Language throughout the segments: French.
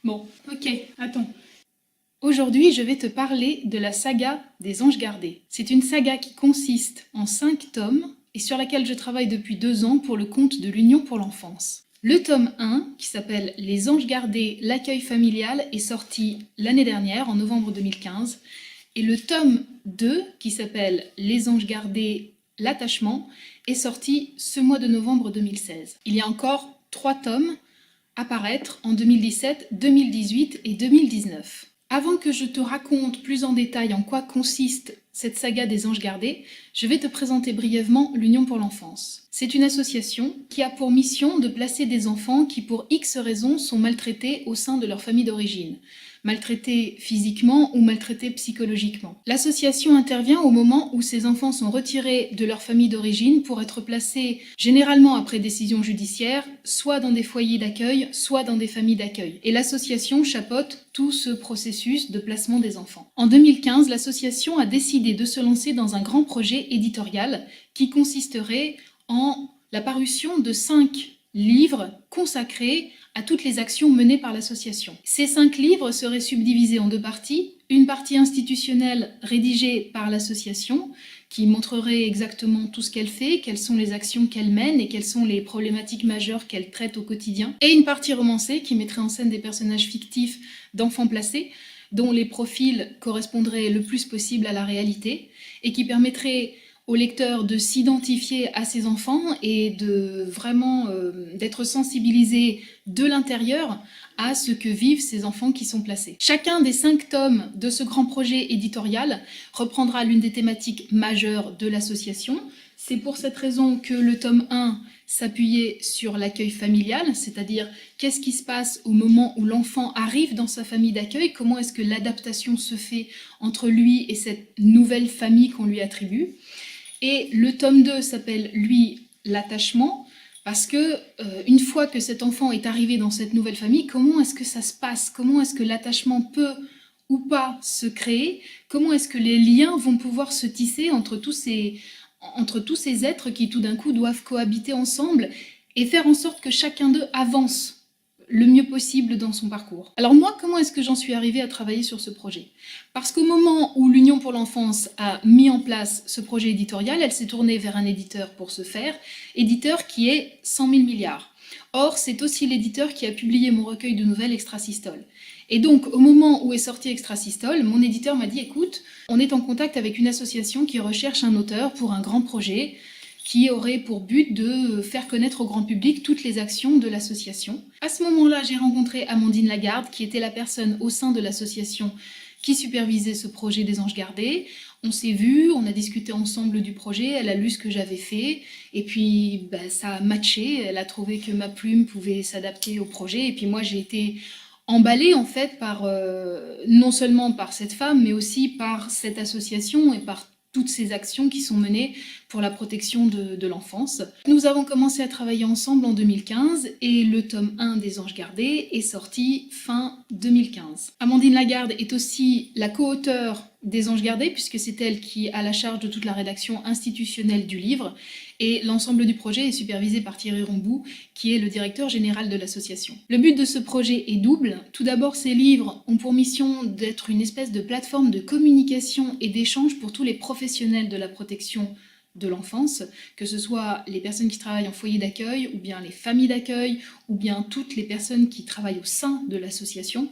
Bon, ok, attends. Aujourd'hui, je vais te parler de la saga des Anges Gardés. C'est une saga qui consiste en 5 tomes et sur laquelle je travaille depuis 2 ans pour le compte de l'Union pour l'enfance. Le tome 1, qui s'appelle Les Anges Gardés, l'accueil familial, est sorti l'année dernière, en novembre 2015. Et le tome 2, qui s'appelle Les Anges Gardés, l'attachement, est sorti ce mois de novembre 2016. Il y a encore 3 tomes à paraître en 2017, 2018 et 2019. Avant que je te raconte plus en détail en quoi consiste cette saga des Anges Gardés, je vais te présenter brièvement l'Union pour l'enfance. C'est une association qui a pour mission de placer des enfants qui pour X raisons sont maltraités au sein de leur famille d'origine. Maltraités physiquement ou maltraités psychologiquement. L'association intervient au moment où ces enfants sont retirés de leur famille d'origine pour être placés, généralement après décision judiciaire, soit dans des foyers d'accueil, soit dans des familles d'accueil. Et l'association chapeaute tout ce processus de placement des enfants. En 2015, l'association a décidé de se lancer dans un grand projet éditorial qui consisterait en la parution de 5 livres consacrés à toutes les actions menées par l'association. Ces 5 livres seraient subdivisés en 2 parties. Une partie institutionnelle rédigée par l'association, qui montrerait exactement tout ce qu'elle fait, quelles sont les actions qu'elle mène et quelles sont les problématiques majeures qu'elle traite au quotidien. Et une partie romancée, qui mettrait en scène des personnages fictifs d'enfants placés, dont les profils correspondraient le plus possible à la réalité, et qui permettrait au lecteur de s'identifier à ces enfants et de vraiment d'être sensibilisé de l'intérieur à ce que vivent ces enfants qui sont placés. Chacun des 5 tomes de ce grand projet éditorial reprendra l'une des thématiques majeures de l'association. C'est pour cette raison que le tome 1 s'appuyait sur l'accueil familial, c'est-à-dire qu'est-ce qui se passe au moment où l'enfant arrive dans sa famille d'accueil, comment est-ce que l'adaptation se fait entre lui et cette nouvelle famille qu'on lui attribue. Et le tome 2 s'appelle, lui, l'attachement, parce que une fois que cet enfant est arrivé dans cette nouvelle famille, comment est-ce que ça se passe? Comment est-ce que l'attachement peut ou pas se créer? Comment est-ce que les liens vont pouvoir se tisser entre tous ces êtres qui tout d'un coup doivent cohabiter ensemble et faire en sorte que chacun d'eux avance le mieux possible dans son parcours. Alors moi, comment est-ce que j'en suis arrivée à travailler sur ce projet? Parce qu'au moment où l'Union pour l'enfance a mis en place ce projet éditorial, elle s'est tournée vers un éditeur pour ce faire, éditeur qui est 100 000 milliards. Or, c'est aussi l'éditeur qui a publié mon recueil de nouvelles Extrasystole. Et donc, au moment où est sorti Extrasystole, mon éditeur m'a dit « Écoute, on est en contact avec une association qui recherche un auteur pour un grand projet, qui aurait pour but de faire connaître au grand public toutes les actions de l'association. » À ce moment-là, j'ai rencontré Amandine Lagarde, qui était la personne au sein de l'association qui supervisait ce projet des Anges Gardés. On s'est vus, on a discuté ensemble du projet, elle a lu ce que j'avais fait, et puis ça a matché, elle a trouvé que ma plume pouvait s'adapter au projet, et puis moi j'ai été emballée en fait par, non seulement par cette femme, mais aussi par cette association et par toutes ces actions qui sont menées pour la protection de l'enfance. Nous avons commencé à travailler ensemble en 2015 et le tome 1 des Anges Gardés est sorti fin 2015. Amandine Lagarde est aussi la co-auteure des Anges Gardés puisque c'est elle qui a la charge de toute la rédaction institutionnelle du livre et l'ensemble du projet est supervisé par Thierry Rombou qui est le directeur général de l'association. Le but de ce projet est double. Tout d'abord, ces livres ont pour mission d'être une espèce de plateforme de communication et d'échange pour tous les professionnels de la protection de l'enfance, que ce soit les personnes qui travaillent en foyer d'accueil, ou bien les familles d'accueil, ou bien toutes les personnes qui travaillent au sein de l'association.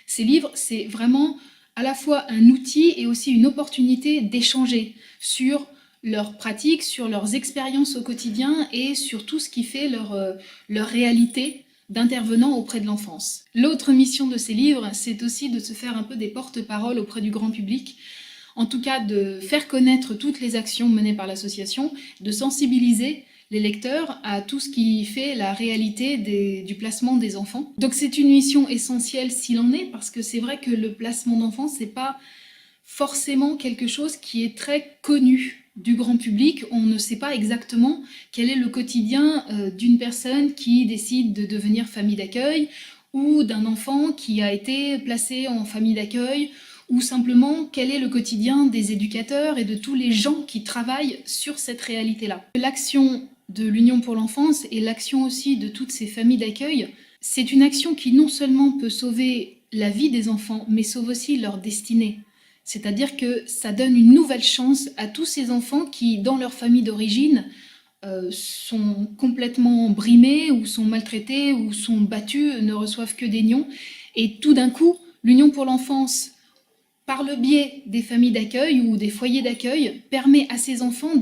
Ces livres, c'est vraiment à la fois un outil et aussi une opportunité d'échanger sur leurs pratiques, sur leurs expériences au quotidien et sur tout ce qui fait leur réalité d'intervenants auprès de l'enfance. L'autre mission de ces livres, c'est aussi de se faire un peu des porte-paroles auprès du grand public, en tout cas de faire connaître toutes les actions menées par l'association, de sensibiliser les lecteurs à tout ce qui fait la réalité du placement des enfants. Donc c'est une mission essentielle s'il en est, parce que c'est vrai que le placement d'enfants, c'est pas forcément quelque chose qui est très connu du grand public. On ne sait pas exactement quel est le quotidien d'une personne qui décide de devenir famille d'accueil, ou d'un enfant qui a été placé en famille d'accueil, ou simplement quel est le quotidien des éducateurs et de tous les gens qui travaillent sur cette réalité-là. L'action de l'Union pour l'enfance et l'action aussi de toutes ces familles d'accueil, c'est une action qui non seulement peut sauver la vie des enfants, mais sauve aussi leur destinée. C'est-à-dire que ça donne une nouvelle chance à tous ces enfants qui, dans leur famille d'origine, sont complètement brimés ou sont maltraités ou sont battus, ne reçoivent que des nions. Et tout d'un coup, l'Union pour l'enfance, par le biais des familles d'accueil ou des foyers d'accueil, permet à ces enfants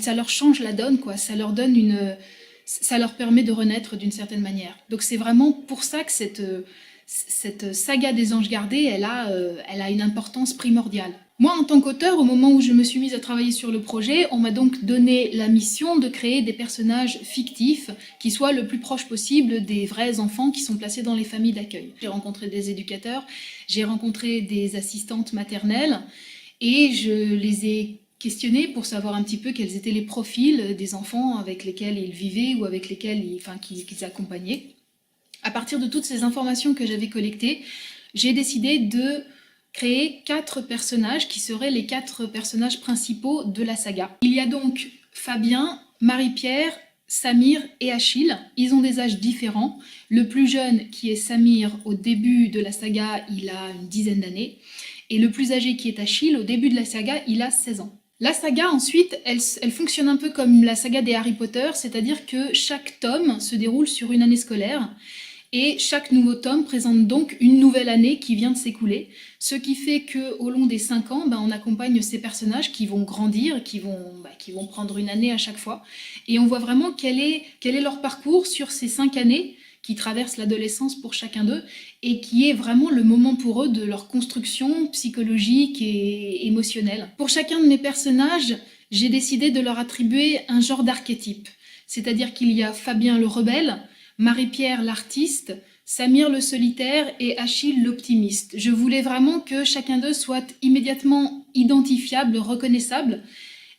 ça leur change la donne, quoi. Ça leur donne ça leur permet de renaître d'une certaine manière. Donc c'est vraiment pour ça que cette saga des anges gardés, elle a une importance primordiale. Moi, en tant qu'auteur, au moment où je me suis mise à travailler sur le projet, on m'a donc donné la mission de créer des personnages fictifs qui soient le plus proches possible des vrais enfants qui sont placés dans les familles d'accueil. J'ai rencontré des éducateurs, j'ai rencontré des assistantes maternelles et je les ai questionnés pour savoir un petit peu quels étaient les profils des enfants avec lesquels ils vivaient ou avec lesquels qu'ils accompagnaient. À partir de toutes ces informations que j'avais collectées, j'ai décidé de créer 4 personnages qui seraient les 4 personnages principaux de la saga. Il y a donc Fabien, Marie-Pierre, Samir et Achille. Ils ont des âges différents. Le plus jeune, qui est Samir, au début de la saga, il a une dizaine d'années. Et le plus âgé, qui est Achille, au début de la saga, il a 16 ans. La saga, ensuite, elle fonctionne un peu comme la saga des Harry Potter, c'est-à-dire que chaque tome se déroule sur une année scolaire. Et chaque nouveau tome présente donc une nouvelle année qui vient de s'écouler, ce qui fait qu'au long des 5 ans, on accompagne ces personnages qui vont grandir, qui vont prendre une année à chaque fois, et on voit vraiment quel est leur parcours sur ces 5 années qui traversent l'adolescence pour chacun d'eux, et qui est vraiment le moment pour eux de leur construction psychologique et émotionnelle. Pour chacun de mes personnages, j'ai décidé de leur attribuer un genre d'archétype, c'est-à-dire qu'il y a Fabien le rebelle, Marie-Pierre l'artiste, Samir le solitaire et Achille l'optimiste. Je voulais vraiment que chacun d'eux soit immédiatement identifiable, reconnaissable,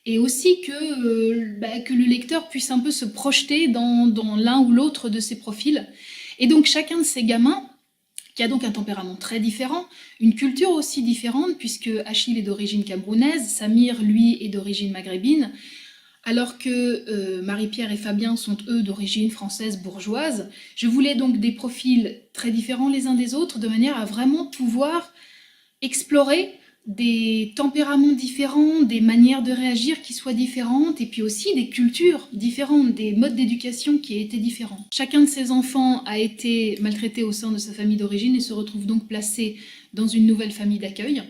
et aussi que le lecteur puisse un peu se projeter dans l'un ou l'autre de ces profils. Et donc chacun de ces gamins, qui a donc un tempérament très différent, une culture aussi différente, puisque Achille est d'origine camerounaise, Samir, lui, est d'origine maghrébine, alors que Marie-Pierre et Fabien sont eux d'origine française bourgeoise. Je voulais donc des profils très différents les uns des autres, de manière à vraiment pouvoir explorer des tempéraments différents, des manières de réagir qui soient différentes, et puis aussi des cultures différentes, des modes d'éducation qui étaient différents. Chacun de ces enfants a été maltraité au sein de sa famille d'origine et se retrouve donc placé dans une nouvelle famille d'accueil.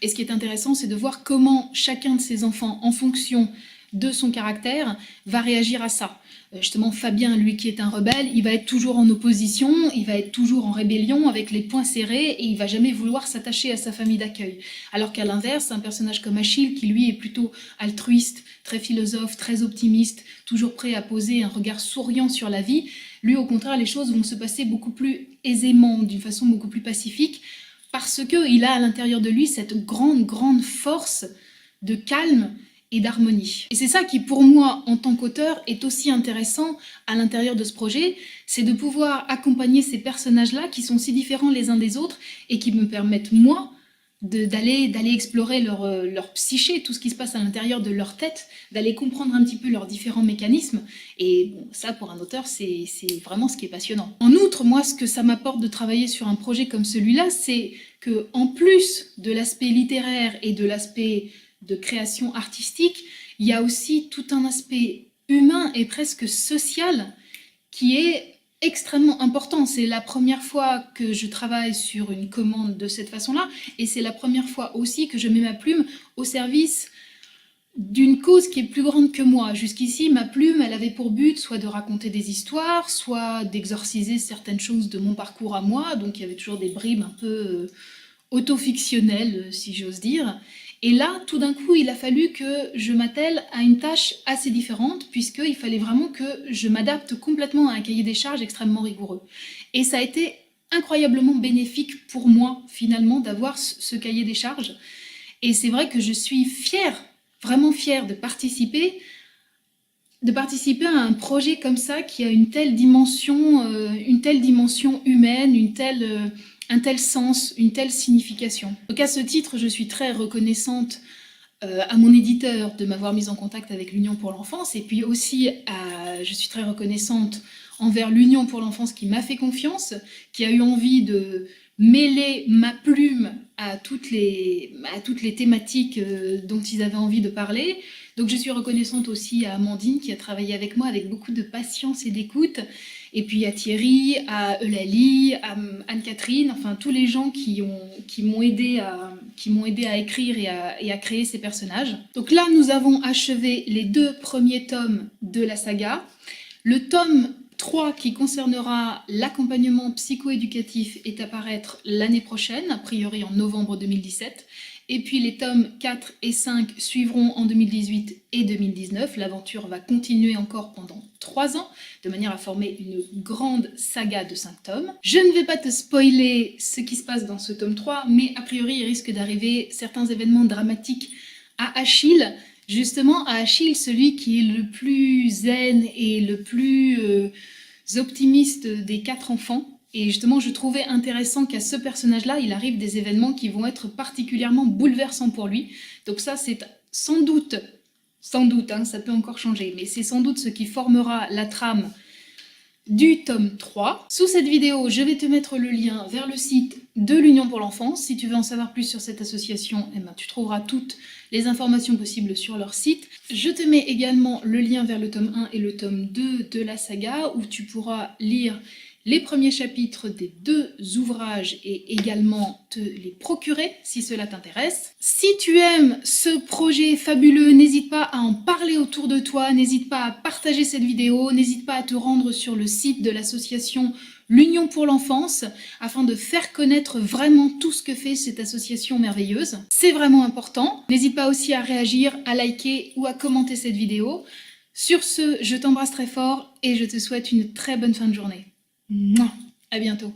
Et ce qui est intéressant, c'est de voir comment chacun de ces enfants, en fonction de son caractère, va réagir à ça. Justement, Fabien, lui qui est un rebelle, il va être toujours en opposition, il va être toujours en rébellion, avec les poings serrés, et il va jamais vouloir s'attacher à sa famille d'accueil. Alors qu'à l'inverse, un personnage comme Achille, qui lui est plutôt altruiste, très philosophe, très optimiste, toujours prêt à poser un regard souriant sur la vie, lui au contraire, les choses vont se passer beaucoup plus aisément, d'une façon beaucoup plus pacifique, parce qu'il a à l'intérieur de lui cette grande force de calme et d'harmonie. Et c'est ça qui, pour moi, en tant qu'auteur, est aussi intéressant à l'intérieur de ce projet, c'est de pouvoir accompagner ces personnages-là qui sont si différents les uns des autres et qui me permettent, moi, d'aller explorer leur psyché, tout ce qui se passe à l'intérieur de leur tête, d'aller comprendre un petit peu leurs différents mécanismes. Et bon, ça, pour un auteur, c'est vraiment ce qui est passionnant. En outre, moi, ce que ça m'apporte de travailler sur un projet comme celui-là, c'est que, en plus de l'aspect littéraire et de l'aspect de création artistique, il y a aussi tout un aspect humain et presque social qui est extrêmement important. C'est la première fois que je travaille sur une commande de cette façon-là, et c'est la première fois aussi que je mets ma plume au service d'une cause qui est plus grande que moi. Jusqu'ici, ma plume, elle avait pour but soit de raconter des histoires, soit d'exorciser certaines choses de mon parcours à moi, donc il y avait toujours des bribes un peu autofictionnelles, si j'ose dire. Et là, tout d'un coup, il a fallu que je m'attelle à une tâche assez différente, puisqu'il fallait vraiment que je m'adapte complètement à un cahier des charges extrêmement rigoureux. Et ça a été incroyablement bénéfique pour moi, finalement, d'avoir ce cahier des charges. Et c'est vrai que je suis fière, vraiment fière de participer à un projet comme ça, qui a une telle dimension humaine, un tel sens, une telle signification. Donc à ce titre, je suis très reconnaissante à mon éditeur de m'avoir mise en contact avec l'Union pour l'enfance, et puis aussi je suis très reconnaissante envers l'Union pour l'enfance qui m'a fait confiance, qui a eu envie de mêler ma plume à toutes les thématiques dont ils avaient envie de parler. Donc je suis reconnaissante aussi à Amandine qui a travaillé avec moi avec beaucoup de patience et d'écoute, et puis à Thierry, à Eulalie, à Anne-Catherine, enfin tous les gens qui m'ont aidé à écrire et à créer ces personnages. Donc là, nous avons achevé les 2 premiers tomes de la saga. Le tome 3 qui concernera l'accompagnement psycho-éducatif est à paraître l'année prochaine, a priori en novembre 2017. Et puis les tomes 4 et 5 suivront en 2018 et 2019. L'aventure va continuer encore pendant 3 ans, de manière à former une grande saga de 5 tomes. Je ne vais pas te spoiler ce qui se passe dans ce tome 3, mais a priori il risque d'arriver certains événements dramatiques à Achille. Justement, à Achille, celui qui est le plus zen et le plus optimiste des 4 enfants. Et justement, je trouvais intéressant qu'à ce personnage-là, il arrive des événements qui vont être particulièrement bouleversants pour lui. Donc ça, c'est sans doute, hein, ça peut encore changer, mais c'est sans doute ce qui formera la trame du tome 3. Sous cette vidéo, je vais te mettre le lien vers le site de l'Union pour l'enfance. Si tu veux en savoir plus sur cette association, eh ben, tu trouveras toutes les informations possibles sur leur site. Je te mets également le lien vers le tome 1 et le tome 2 de la saga, où tu pourras lire les premiers chapitres des 2 ouvrages et également te les procurer si cela t'intéresse. Si tu aimes ce projet fabuleux, n'hésite pas à en parler autour de toi, n'hésite pas à partager cette vidéo, n'hésite pas à te rendre sur le site de l'association L'Union pour l'enfance afin de faire connaître vraiment tout ce que fait cette association merveilleuse. C'est vraiment important. N'hésite pas aussi à réagir, à liker ou à commenter cette vidéo. Sur ce, je t'embrasse très fort et je te souhaite une très bonne fin de journée. Mouah. À bientôt.